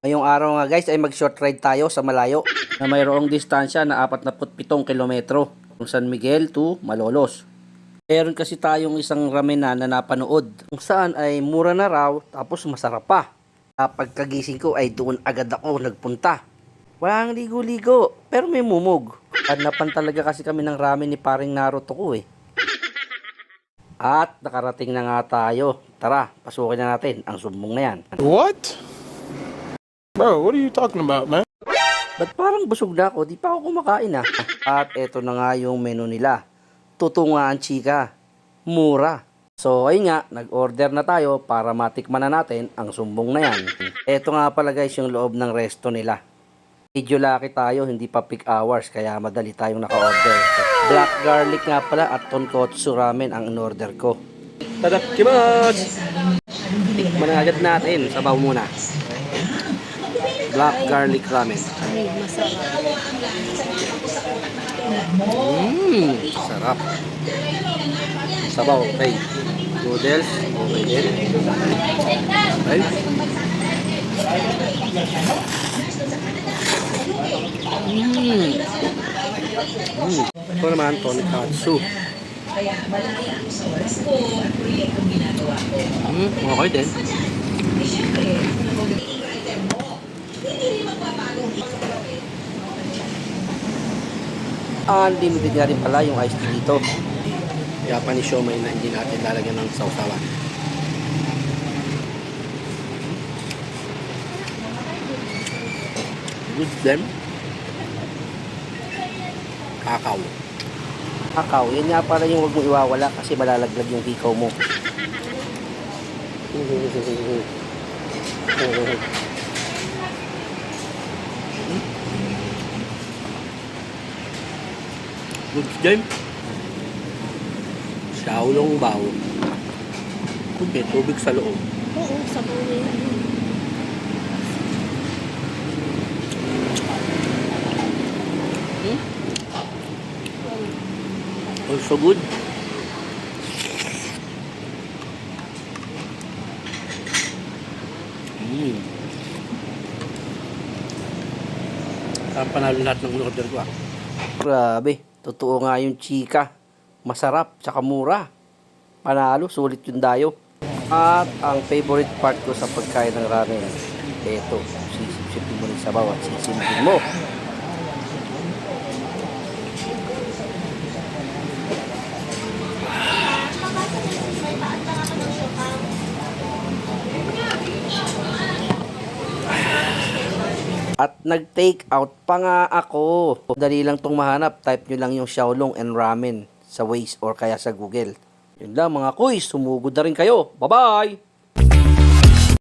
Ngayong araw nga guys ay mag-short ride tayo sa malayo na mayroong distansya na 47 kilometro from San Miguel to Malolos. Meron kasi tayong isang ramenan na napanood kung saan ay mura na raw tapos masarap pa. Pagkagising ko ay doon agad ako nagpunta. Walang ligo-ligo pero may mumog. Hanapan talaga kasi kami ng ramen ni paring Naruto ko eh. At nakarating na nga tayo. Tara, pasukin na natin ang sumbong na yan. What? Bro, what are you talking about, man? Ba't parang busog na ako? Di pa ako kumakain ah. At eto na nga yung menu nila. Tutungaan chika. Mura. So ayun nga, nag-order na tayo para matikman na natin ang sumbong na yan. Eto nga pala guys yung loob ng resto nila. Medyo lucky tayo, hindi pa peak hours kaya madali tayong naka-order. Black garlic nga pala at tonkotsu ramen ang in-order ko. Tadakimasu! Tikman na agad natin, sabaw muna. Black garlic ramen. Sarap. Sabaw, okay. Noodles, okay din. Okay. Ito naman, tonkatsu. Okay din. Unlimited nga rin pala yung iced tea dito. Kaya pa ni siomai na hindi natin lalagyan ng sausawan. Good din. Kakao. Kakao, yan nga pala yung huwag mo iwawala kasi malalaglag yung hikaw mo. Good game. Xiaolong bao. May tubig sa loob. Oo, sabaw na yun. Also good. Saan panalo lahat ng order ko ah. Grabe, totoo nga yung chika. Masarap, tsaka mura. Panalo, sulit yung dayo. At ang favorite part ko sa pagkain ng ramen, eto, sisip-sipin mo rin sabaw at sisimipin mo. At nag-take out pa nga ako. Dali lang tong mahanap. Type nyo lang yung Xiaolong and ramen sa Waze or kaya sa Google. Yun lang mga kuys, sumugod na rin kayo. Bye-bye!